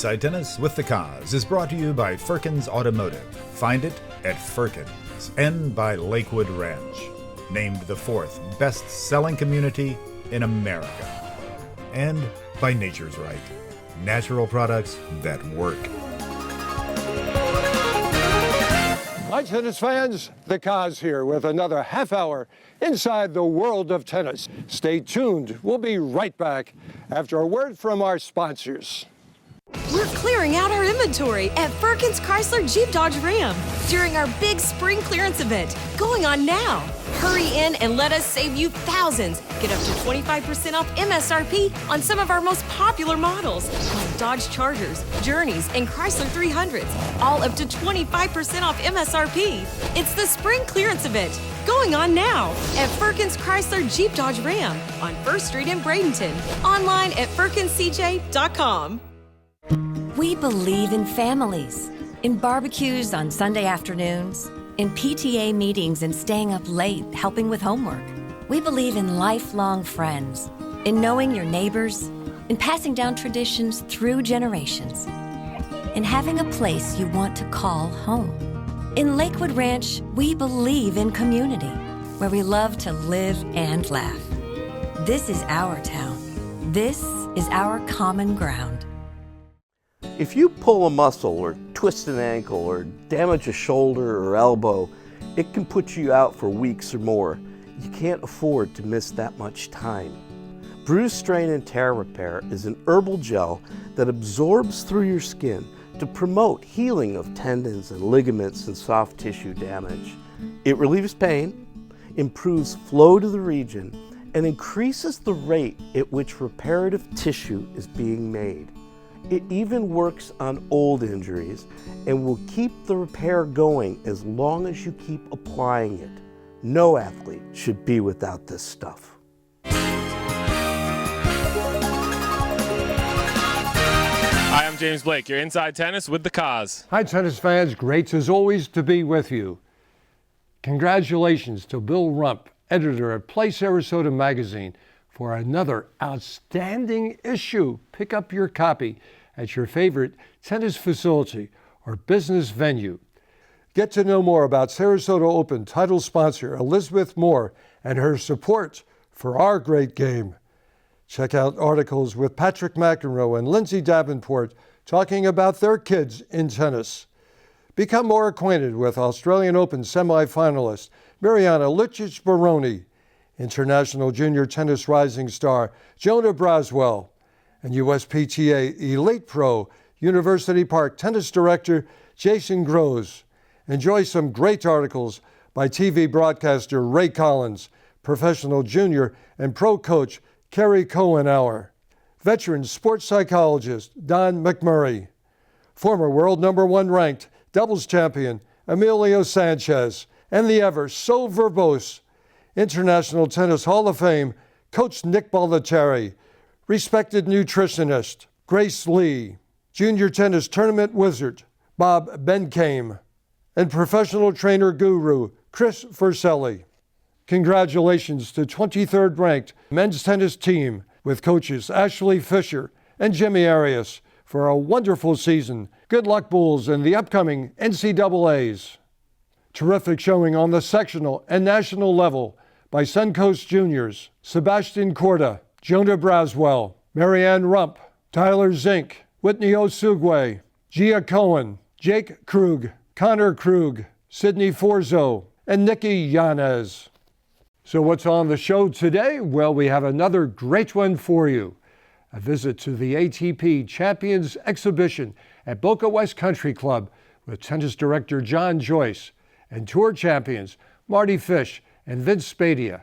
Inside Tennis with the Cause is brought to you by Firkins Automotive. Find it at Firkins. And by Lakewood Ranch, named the 4th best-selling community in America. And by Nature's Right, natural products that work. Hi, tennis fans. The Cause here with another half hour inside the world of tennis. Stay tuned. We'll be right back after a word from our sponsors. We're clearing out our inventory at Firkins Chrysler Jeep Dodge Ram during our big spring clearance event going on now. Hurry in and let us save you thousands. Get up to 25% off MSRP on some of our most popular models, like Dodge Chargers, Journeys, and Chrysler 300s, all up to 25% off MSRP. It's the spring clearance event going on now at Firkins Chrysler Jeep Dodge Ram on 1st Street in Bradenton. Online at firkinscj.com. We believe in families, in barbecues on Sunday afternoons, in PTA meetings and staying up late helping with homework. We believe in lifelong friends, in knowing your neighbors, in passing down traditions through generations, in having a place you want to call home. In Lakewood Ranch, we believe in community, where we love to live and laugh. This is our town. This is our common ground. If you pull a muscle or twist an ankle or damage a shoulder or elbow, it can put you out for weeks or more. You can't afford to miss that much time. Bruise, Strain, and Tear Repair is an herbal gel that absorbs through your skin to promote healing of tendons and ligaments and soft tissue damage. It relieves pain, improves flow to the region, and increases the rate at which reparative tissue is being made. It even works on old injuries and will keep the repair going as long as you keep applying it. No athlete should be without this stuff. Hi, I'm James Blake. You're Inside Tennis with the Cause. Hi, tennis fans. Great as always to be with you. Congratulations to Bill Rump, editor of Play Sarasota Magazine, for another outstanding issue. Pick up your copy at your favorite tennis facility or business venue. Get to know more about Sarasota Open title sponsor Elizabeth Moore and her support for our great game. Check out articles with Patrick McEnroe and Lindsay Davenport talking about their kids in tennis. Become more acquainted with Australian Open semi-finalist Mariana Lucic-Baroni, International Junior Tennis Rising Star Jonah Braswell, and USPTA Elite Pro University Park Tennis Director Jason Groves. Enjoy some great articles by TV broadcaster Ray Collins, professional junior and pro coach Kerry Cohenauer, veteran sports psychologist Don McMurray, former world number 1 ranked doubles champion Emilio Sanchez, and the ever so verbose International Tennis Hall of Fame coach Nick Bollettieri, respected nutritionist Grace Lee, junior tennis tournament wizard Bob Benkame, and professional trainer guru Chris Verselli. Congratulations to 23rd ranked men's tennis team with coaches Ashley Fisher and Jimmy Arias for a wonderful season. Good luck, Bulls, in the upcoming NCAAs. Terrific showing on the sectional and national level by Suncoast Juniors, Sebastian Corda, Jonah Braswell, Marianne Rump, Tyler Zink, Whitney Osugwe, Gia Cohen, Jake Krug, Connor Krug, Sydney Forzo, and Nikki Yanez. So what's on the show today? Well, we have another great one for you. A visit to the ATP Champions Exhibition at Boca West Country Club with tennis director John Joyce and tour champions Mardy Fish and Vince Spadea.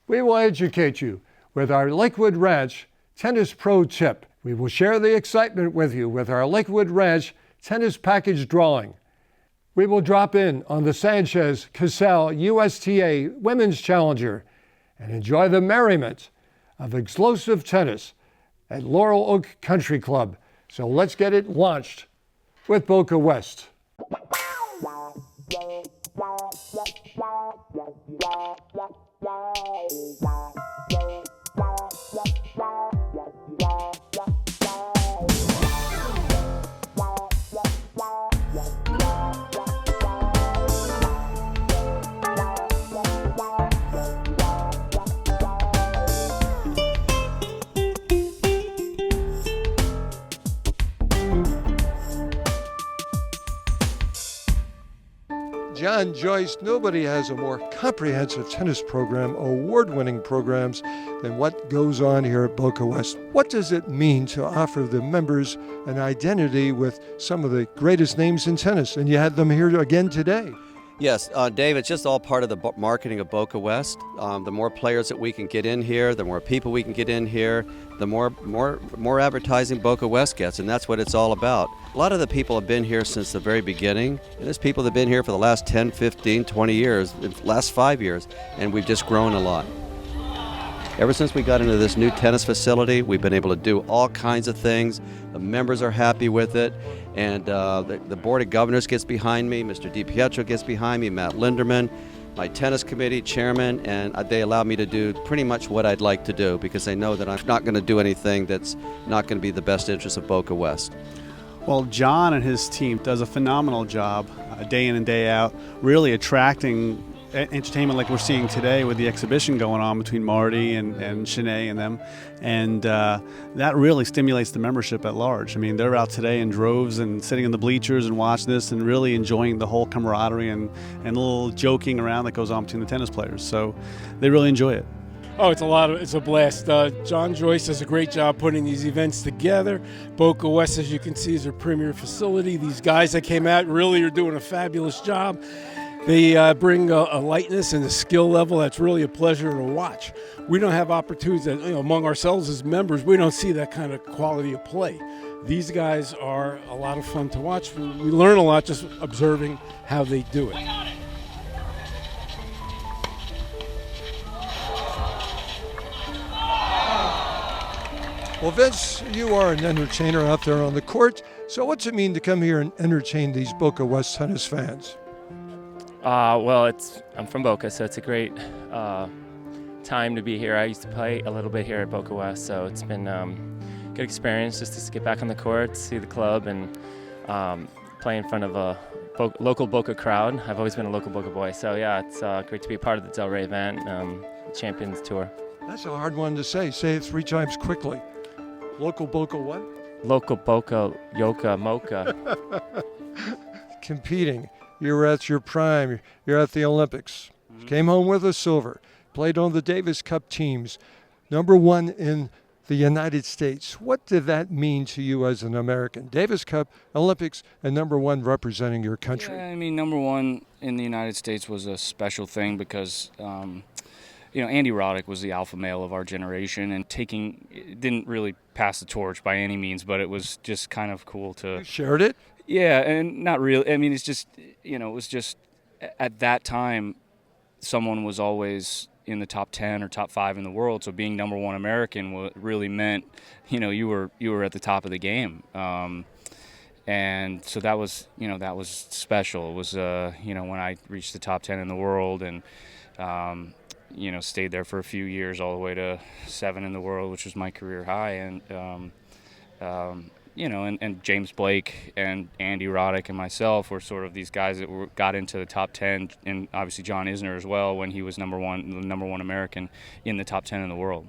We will educate you with our Lakewood Ranch Tennis Pro Tip. We will share the excitement with you with our Lakewood Ranch Tennis Package Drawing. We will drop in on the Sanchez Casal USTA Women's Challenger and enjoy the merriment of explosive tennis at Laurel Oak Country Club. So let's get it launched with Boca West. John Joyce. Nobody has a more comprehensive tennis program, award-winning programs, than what goes on here at Boca West. What does it mean to offer the members an identity with some of the greatest names in tennis? And you had them here again today. Yes, Dave, it's just all part of the marketing of Boca West. The more players that we can get in here, the more people we can get in here, the more advertising Boca West gets, and that's what it's all about. A lot of the people have been here since the very beginning, and there's people that have been here for the last 10, 15, 20 years, the last 5 years, and we've just grown a lot. Ever since we got into this new tennis facility, we've been able to do all kinds of things. The members are happy with it, and the Board of Governors gets behind me, Mr. DiPietro gets behind me, Matt Linderman, my tennis committee chairman, and they allow me to do pretty much what I'd like to do because they know that I'm not going to do anything that's not going to be the best interest of Boca West. Well, John and his team does a phenomenal job day in and day out, really attracting entertainment like we're seeing today with the exhibition going on between Marty and Shanae and them, and that really stimulates the membership at large. I mean, they're out today in droves and sitting in the bleachers and watching this and really enjoying the whole camaraderie and a little joking around that goes on between the tennis players. So they really enjoy it. Oh, it's a blast. John Joyce does a great job putting these events together. Boca West, as you can see, is a premier facility. These guys that came out really are doing a fabulous job. They bring a lightness and a skill level that's really a pleasure to watch. We don't have opportunities that, among ourselves as members, we don't see that kind of quality of play. These guys are a lot of fun to watch. We learn a lot just observing how they do it. Well, Vince, you are an entertainer out there on the court. So what's it mean to come here and entertain these Boca West tennis fans? Well, I'm from Boca, so it's a great time to be here. I used to play a little bit here at Boca West, so it's been a good experience just to get back on the court, see the club, and play in front of a local Boca crowd. I've always been a local Boca boy, so yeah, it's great to be a part of the Del Rey event, Champions Tour. That's a hard one to say. Say it 3 times quickly. Local Boca what? Local Boca, Yoka, Mocha. Competing. You were at your prime. You're at the Olympics. Came home with a silver. Played on the Davis Cup teams. #1 in the United States. What did that mean to you as an American? Davis Cup, Olympics, and #1 representing your country. Yeah, I mean, #1 in the United States was a special thing because, Andy Roddick was the alpha male of our generation, and didn't really pass the torch by any means, but it was just kind of cool to. You shared it? Yeah, and not really. I mean, it's just, it was just at that time, someone was always in the top 10 or top 5 in the world. So being #1 American really meant, you were at the top of the game. And so that was special. It was, when I reached the top 10 in the world and, stayed there for a few years all the way to 7 in the world, which was my career high. And, and James Blake and Andy Roddick and myself were sort of these guys that got into the top 10, and obviously John Isner as well when he was the #1 American in the top 10 in the world.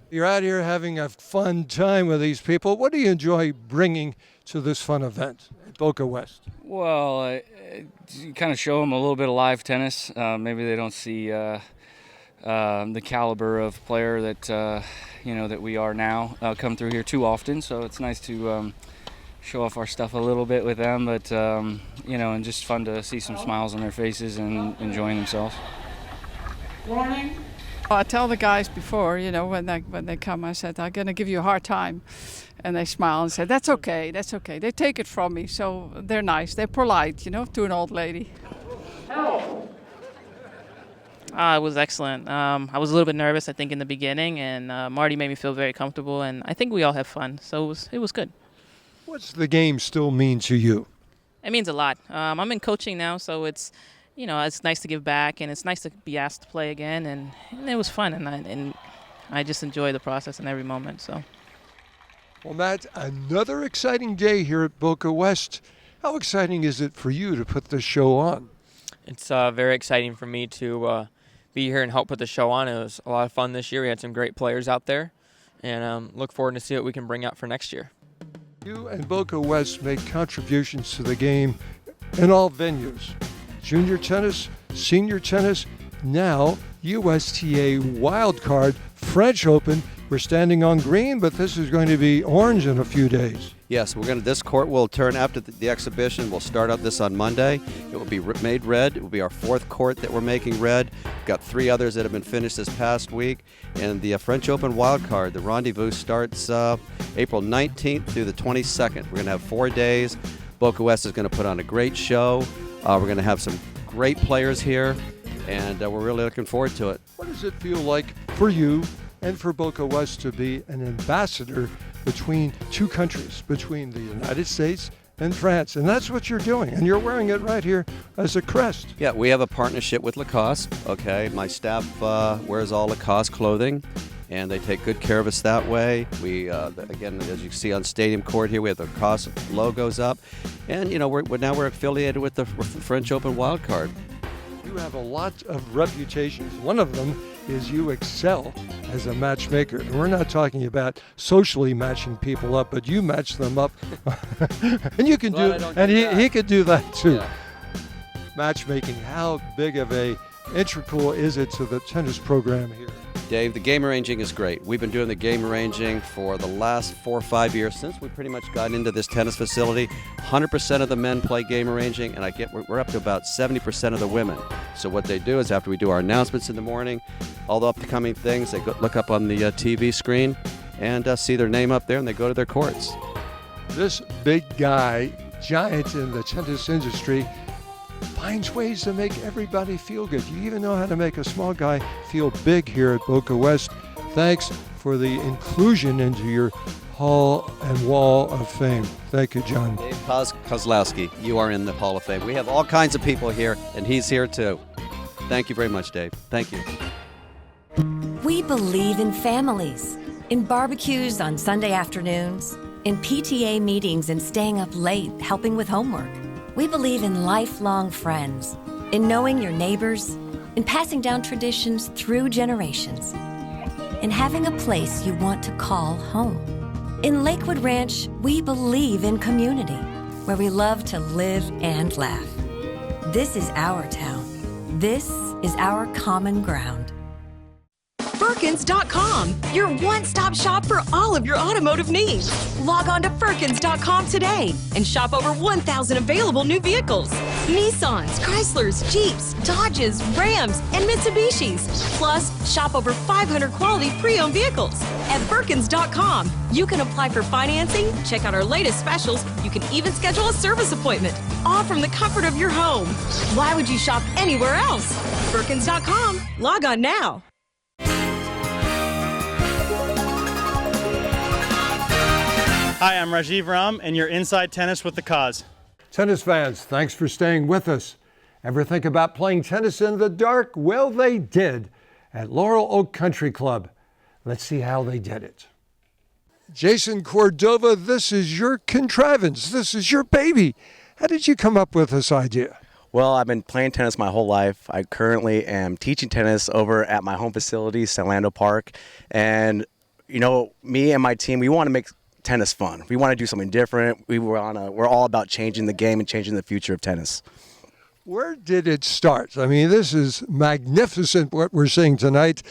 You're out here having a fun time with these people. What do you enjoy bringing to this fun event at Boca West? Well, you kind of show them a little bit of live tennis. Maybe they don't see the caliber of player that that we are now come through here too often. So it's nice to show off our stuff a little bit with them, but and just fun to see some smiles on their faces and enjoying themselves. Morning. I tell the guys before, when they come, I said, I'm going to give you a hard time. And they smile and say, that's okay. They take it from me, so they're nice. They're polite, to an old lady. It was excellent. I was a little bit nervous, I think, in the beginning, and Marty made me feel very comfortable, and I think we all had fun, so it was good. What's the game still mean to you? It means a lot. I'm in coaching now, so it's nice to give back, and it's nice to be asked to play again, and it was fun, and I just enjoy the process and every moment. So. Well, Matt, another exciting day here at Boca West. How exciting is it for you to put this show on? It's very exciting for me to be here and help put the show on. It was a lot of fun this year. We had some great players out there, and look forward to see what we can bring out for next year. You and Boca West make contributions to the game in all venues. junior tennis, senior tennis, now USTA wildcard, French Open. We're standing on green, but this is going to be orange in a few days. Yes, this court will turn after the exhibition. We'll start out this on Monday. It will be made red. It will be our 4th court that we're making red. We've got 3 others that have been finished this past week. And the French Open wildcard, the rendezvous starts April 19th through the 22nd. We're going to have 4 days. Boca West is going to put on a great show. We're going to have some great players here, and we're really looking forward to it. What does it feel like for you and for Boca West to be an ambassador between 2 countries, between the United States and France? And that's what you're doing, and you're wearing it right here as a crest. Yeah, we have a partnership with Lacoste, okay? My staff wears all Lacoste clothing, and they take good care of us that way. We, again, as you see on Stadium Court here, we have the Lacoste logos up, and, you know, we're affiliated with the French Open wildcard. You have a lot of reputations. One of them is you excel as a matchmaker. And we're not talking about socially matching people up, but you match them up. And you can do it, and he could do that too. Yeah. Matchmaking, how big of a integral is it to the tennis program here? Dave, the game arranging is great. We've been doing the game arranging for the last 4 or 5 years since we pretty much got into this tennis facility. 100% of the men play game arranging, and we're up to about 70% of the women. So what they do is after we do our announcements in the morning, all the upcoming things, they look up on the TV screen and see their name up there, and they go to their courts. This big guy, giant in the tennis industry, finds ways to make everybody feel good. You even know how to make a small guy feel big here at Boca West. Thanks for the inclusion into your Hall and Wall of Fame. Thank you, John. Dave Kozlowski, you are in the Hall of Fame. We have all kinds of people here, and he's here too. Thank you very much, Dave. Thank you. We believe in families, in barbecues on Sunday afternoons, in PTA meetings and staying up late helping with homework. We believe in lifelong friends, in knowing your neighbors, in passing down traditions through generations, in having a place you want to call home. In Lakewood Ranch, we believe in community, where we love to live and laugh. This is our town. This is our common ground. Firkins.com, your one-stop shop for all of your automotive needs. Log on to Firkins.com today and shop over 1,000 available new vehicles. Nissans, Chryslers, Jeeps, Dodges, Rams, and Mitsubishis. Plus, shop over 500 quality pre-owned vehicles. At Firkins.com, you can apply for financing, check out our latest specials, you can even schedule a service appointment, all from the comfort of your home. Why would you shop anywhere else? Firkins.com, log on now. Hi, I'm Rajiv Ram, and you're Inside Tennis with the Cause. Tennis fans, thanks for staying with us. Ever think about playing tennis in the dark? Well, they did at Laurel Oak Country Club. Let's see how they did it. Jason Cordova, this is your contrivance. This is your baby. How did you come up with this idea? Well, I've been playing tennis my whole life. I currently am teaching tennis over at my home facility, Salando Park. And, you know, me and my team, we want to make tennis fun. We want to do something different. We're all about changing the game and changing the future of tennis. Where did it start? I mean, this is magnificent what we're seeing tonight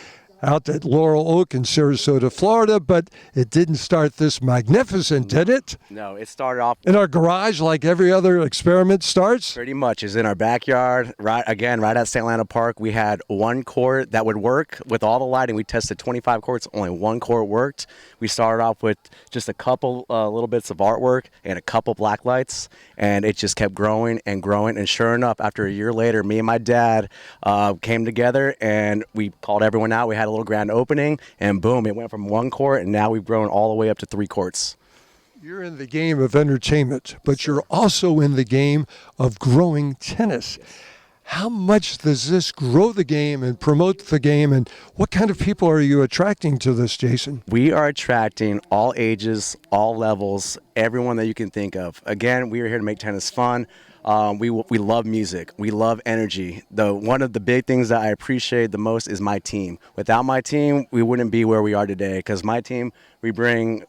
out at Laurel Oak in Sarasota, Florida, but it didn't start this magnificent, did it? No, it started off in our garage like every other experiment starts? Pretty much. It's in our backyard, right at Salando Park. We had one court that would work with all the lighting. We tested 25 courts, only one court worked. We started off with just a couple little bits of artwork and a couple black lights, and it just kept growing and growing. And sure enough, after a year later, me and my dad came together and we called everyone out. We had a little grand opening, and boom, it went from one court, and now we've grown all the way up to 3 courts. You're in the game of entertainment, but you're also in the game of growing tennis. How much does this grow the game and promote the game, and what kind of people are you attracting to this, Jason? We are attracting all ages, all levels, everyone that you can think of. Again, we are here to make tennis fun. We love music. We love energy. One of the big things that I appreciate the most is my team. Without my team, we wouldn't be where we are today, because my team, we bring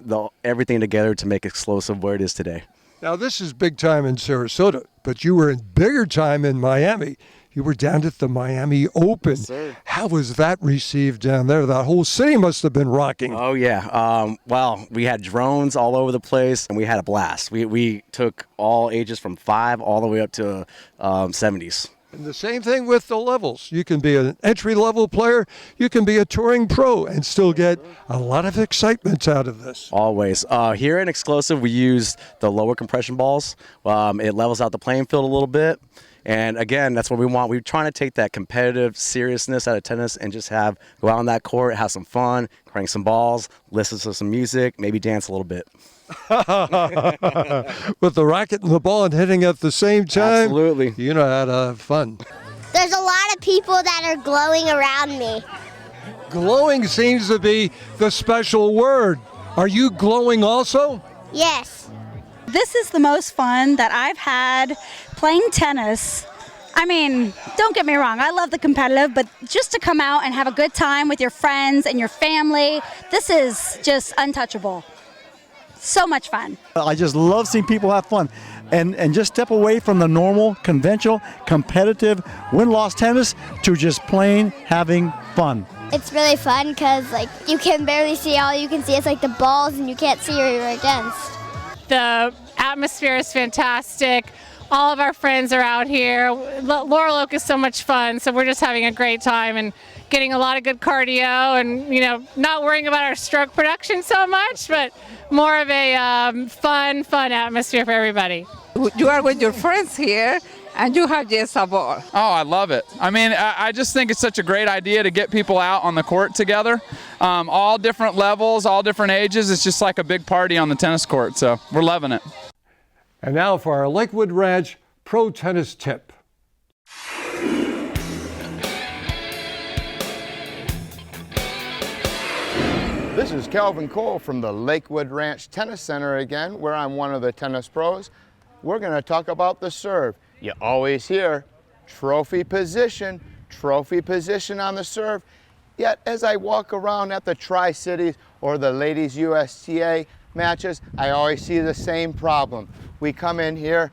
everything together to make explosive where it is today. Now, this is big time in Sarasota, but you were in bigger time in Miami. You were down at the Miami Open. Yes, sir. How was that received down there? That whole city must have been rocking. Oh, yeah. Well, we had drones all over the place, and we had a blast. We took all ages from 5 all the way up to 70s. And the same thing with the levels. You can be an entry-level player, you can be a touring pro, and still get a lot of excitement out of this. Always. Here in Exclusive, we use the lower compression balls. It levels out the playing field a little bit. And again, that's what we want. We're trying to take that competitive seriousness out of tennis and just go out on that court, have some fun, crank some balls, listen to some music, maybe dance a little bit. With the racket and the ball and hitting at the same time. Absolutely. You know how to have fun. There's a lot of people that are glowing around me. Glowing seems to be the special word. Are you glowing also? Yes. This is the most fun that I've had playing tennis. I mean, don't get me wrong, I love the competitive, but just to come out and have a good time with your friends and your family, this is just untouchable. So much fun. I just love seeing people have fun and just step away from the normal, conventional, competitive, win-loss tennis to just plain having fun. It's really fun because you can barely see all you can see is the balls and you can't see who you're against. The atmosphere is fantastic. All of our friends are out here. Laurel Oak is so much fun, so we're just having a great time and getting a lot of good cardio and, not worrying about our stroke production so much, but more of a fun atmosphere for everybody. You are with your friends here, and you have just a ball. Oh, I love it. I mean, I just think it's such a great idea to get people out on the court together. All different levels, all different ages. It's just like a big party on the tennis court, so we're loving it. And now for our Lakewood Ranch Pro Tennis Tip. This is Calvin Cole from the Lakewood Ranch Tennis Center again, where I'm one of the tennis pros. We're going to talk about the serve. You always hear trophy position on the serve. Yet as I walk around at the Tri-Cities or the Ladies USTA matches, I always see the same problem. We come in here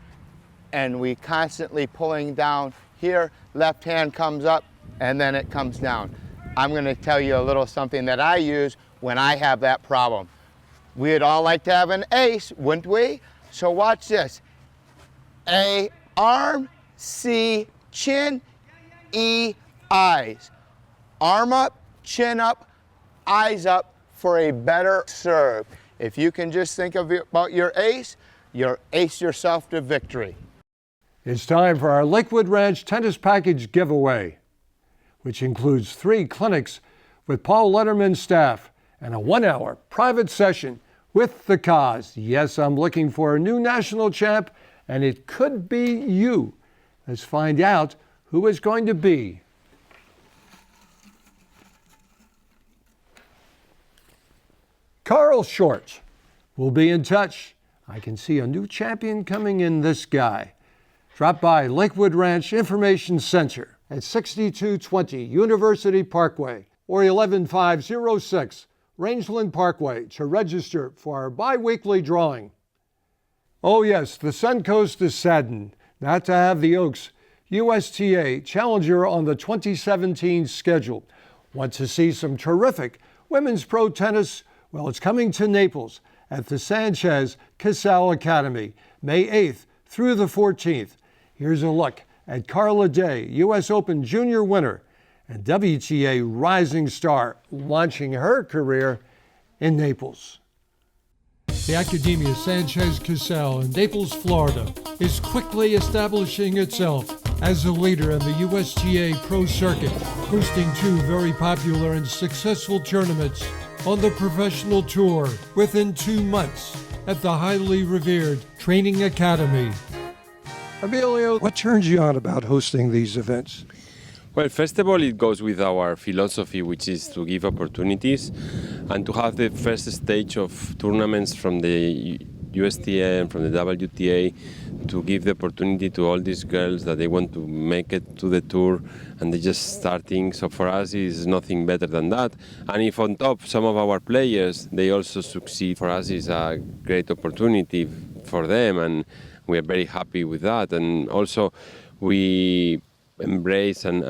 and we constantly pulling down here, left hand comes up and then it comes down. I'm going to tell you a little something that I use when I have that problem. We'd all like to have an ace, wouldn't we? So watch this. A, arm, C, chin, E, eyes. Arm up, chin up, eyes up for a better serve. If you can just think about your ace, you'll ace yourself to victory. It's time for our Lakewood Ranch Tennis Package giveaway, which includes 3 clinics with Paul Letterman's staff and a 1-hour private session with the cause. Yes, I'm looking for a new national champ, and it could be you. Let's find out who is going to be. Carl Short will be in touch. I can see a new champion coming in this guy. Drop by Lakewood Ranch Information Center at 6220 University Parkway or 11506 Rangeland Parkway to register for our bi-weekly drawing. Oh yes, the Suncoast is saddened not to have the Oaks USTA Challenger on the 2017 schedule. Want to see some terrific women's pro tennis? Well, it's coming to Naples at the Sanchez Casal Academy, May 8th through the 14th. Here's a look at Carla Day, U.S. Open Junior winner and WTA rising star, launching her career in Naples. The Academia Sanchez Casal in Naples, Florida, is quickly establishing itself as a leader in the USTA Pro Circuit, hosting 2 very popular and successful tournaments on the professional tour within 2 months at the highly revered Training Academy. Emilio, what turns you on about hosting these events? Well, first of all, it goes with our philosophy, which is to give opportunities and to have the first stage of tournaments from the USTA and from the WTA to give the opportunity to all these girls that they want to make it to the tour and they're just starting. So for us, it's nothing better than that. And if on top some of our players, they also succeed, for us it's a great opportunity for them, and we are very happy with that. And also, we embrace and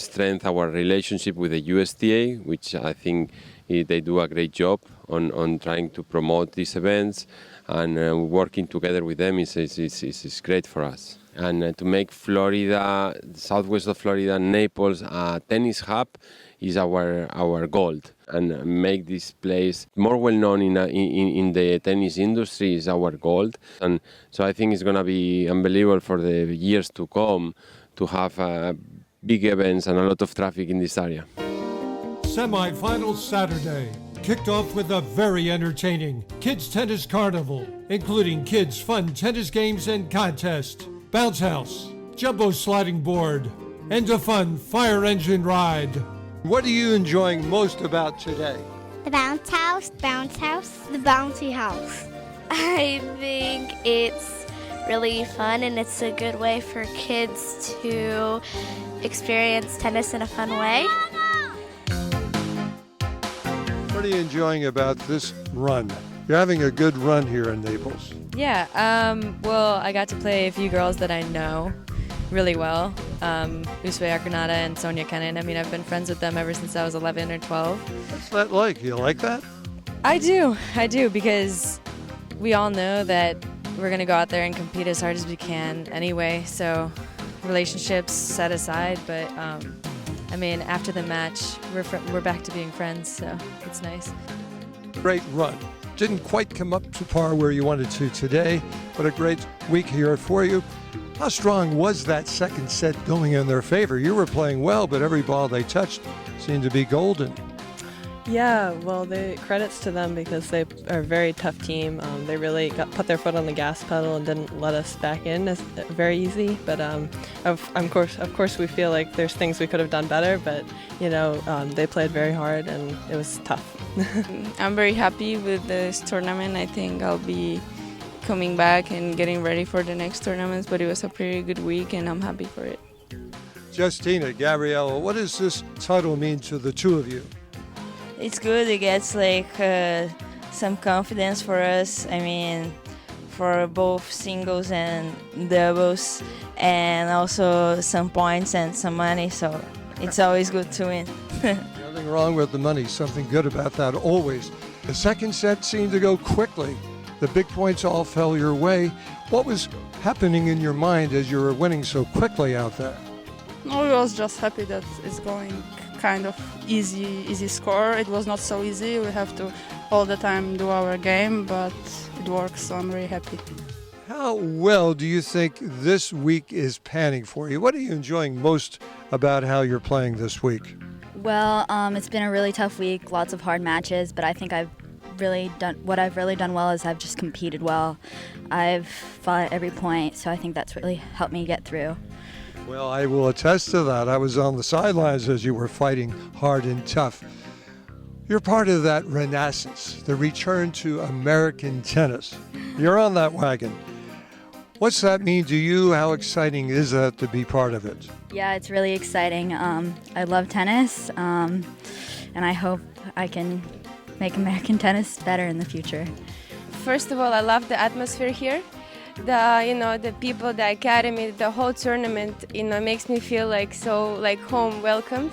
strengthen our relationship with the USTA, which I think they do a great job on trying to promote these events, and working together with them is great for us. And to make Florida, southwest of Florida, Naples, a tennis hub is our goal. And make this place more well known in the tennis industry is our goal. And so I think it's going to be unbelievable for the years to come to have big events and a lot of traffic in this area. Semi-finals Saturday kicked off with a very entertaining Kids Tennis Carnival, including kids' fun tennis games and contests, bounce house, jumbo sliding board, and a fun fire engine ride. What are you enjoying most about today? The bounce house, the bouncy house. I think it's really fun, and it's a good way for kids to experience tennis in a fun way. What are you enjoying about this run? You're having a good run here in Naples. Yeah, well, I got to play a few girls that I know really well. Uswe Arcanata and Sonia Kennan. I mean, I've been friends with them ever since I was 11 or 12. What's that like? You like that? I do, because we all know that we're going to go out there and compete as hard as we can anyway, so relationships set aside, but I mean, after the match, we're back to being friends, so it's nice. Great run. Didn't quite come up to par where you wanted to today, but a great week here for you. How strong was that second set going in their favor? You were playing well, but every ball they touched seemed to be golden. Yeah, well, credits to them because they are a very tough team. They really put their foot on the gas pedal and didn't let us back in very easy. But of course, we feel like there's things we could have done better. But they played very hard and it was tough. I'm very happy with this tournament. I think I'll be coming back and getting ready for the next tournaments. But it was a pretty good week, and I'm happy for it. Justina, Gabriella, what does this title mean to the two of you? It's good. It gets some confidence for us. I mean, for both singles and doubles, and also some points and some money. So it's always good to win. Nothing wrong with the money. Something good about that always. The second set seemed to go quickly. The big points all fell your way. What was happening in your mind as you were winning so quickly out there? I was just happy that it's going kind of easy score. It was not so easy. We have to all the time do our game, but it works, so I'm very happy. How well do you think this week is panning for you? What are you enjoying most about how you're playing this week? Well, it's been a really tough week, lots of hard matches, but I think I've really done well is I've just competed well. I've fought at every point, so I think that's really helped me get through. Well, I will attest to that. I was on the sidelines as you were fighting hard and tough. You're part of that renaissance, the return to American tennis. You're on that wagon. What's that mean to you? How exciting is that to be part of it? Yeah, it's really exciting. I love tennis, and I hope I can make American tennis better in the future. First of all, I love the atmosphere here. The people, the academy, the whole tournament, makes me feel like home, welcomed.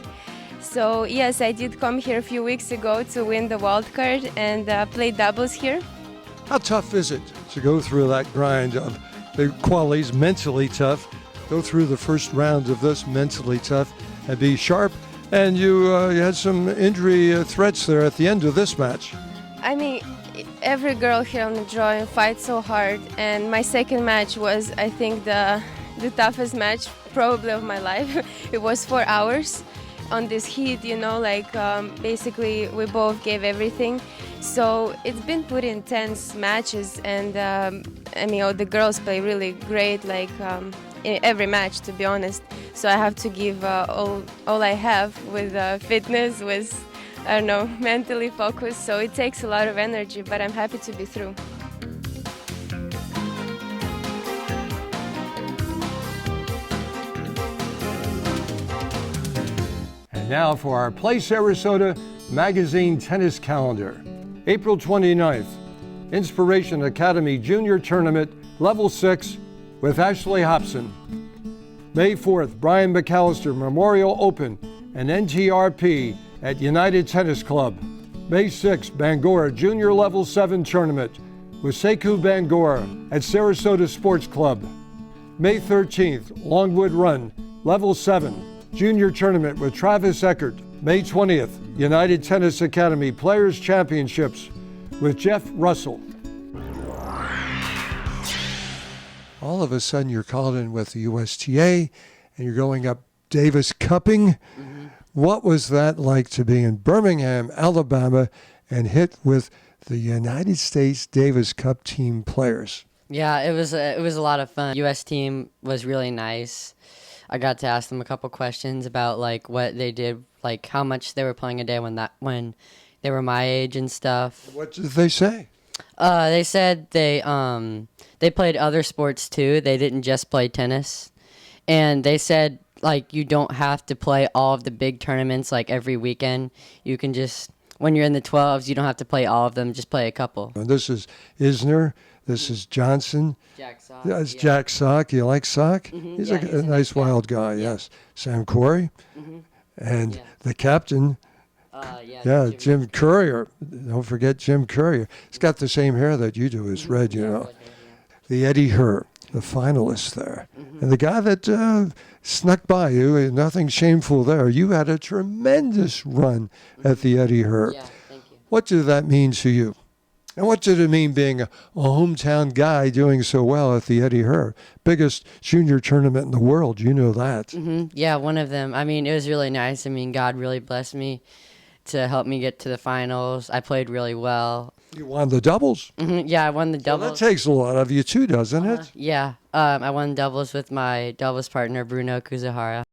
So yes, I did come here a few weeks ago to win the wild card and play doubles here. How tough is it to go through that grind of the qualities, mentally tough, go through the first round of this mentally tough and be sharp? And you had some injury threats there at the end of this match. I mean, every girl here on the draw fights so hard, and my second match was, I think, the toughest match probably of my life. It was 4 hours on this heat, basically we both gave everything. So it's been pretty intense matches, and the girls play really great, in every match, to be honest. So I have to give all I have with fitness, with mentally focused, so it takes a lot of energy, but I'm happy to be through. And now for our Play Sarasota Magazine tennis calendar. April 29th, Inspiration Academy Junior Tournament Level 6 with Ashley Hobson. May 4th, Brian McAllister Memorial Open and NTRP at United Tennis Club. May 6th, Bangora Junior Level 7 Tournament with Sekou Bangora at Sarasota Sports Club. May 13th, Longwood Run Level 7 Junior Tournament with Travis Eckert. May 20th, United Tennis Academy Players Championships with Jeff Russell. All of a sudden you're called in with the USTA and you're going up Davis Cupping. What was that like to be in Birmingham, Alabama, and hit with the United States Davis Cup team players? Yeah, it was a lot of fun. U.S. team was really nice. I got to ask them a couple questions about like what they did, like how much they were playing a day when they were my age and stuff. What did they say? They said they played other sports too. They didn't just play tennis, and they said like you don't have to play all of the big tournaments like every weekend. You can just, when you're in the 12s, you don't have to play all of them. Just play a couple. And this is Isner. This is Johnson. Jack Sock. That's Jack Sock. You like Sock? He's Yeah, a nice wild guy, yes. Sam Corey. And the captain, Jim Courier. Don't forget Jim Courier. He's got the same hair that you do. It's red, you know. The Eddie Herr, the finalist there. And the guy that snuck by you, nothing shameful there. You had a tremendous run at the Eddie Herr. Yeah, thank you. What did that mean to you? And what did it mean being a hometown guy doing so well at the Eddie Herr? Biggest junior tournament in the world, you know that. Yeah, one of them. I mean, it was really nice. I mean, God really blessed me to help me get to the finals. I played really well. You won the doubles? Yeah, I won the doubles. That takes a lot of you too, doesn't it? Yeah, I won doubles with my doubles partner, Bruno Kuzuhara.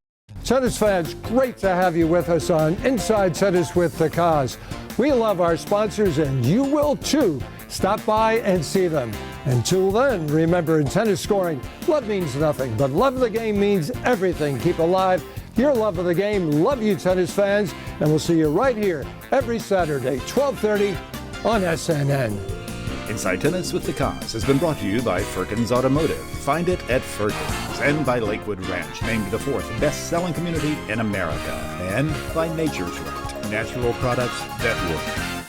Tennis fans, great to have you with us on Inside Tennis with the Cause. We love our sponsors, and you will too. Stop by and see them. Until then, remember, in tennis scoring, love means nothing, but love of the game means everything. Keep alive your love of the game. Love you, tennis fans, and we'll see you right here every Saturday, 12:30 on SNN. Inside Tennis with the Cause has been brought to you by Firkins Automotive. Find it at Firkins. And by Lakewood Ranch, named the 4th best-selling community in America. And by Nature's Right, natural products that work.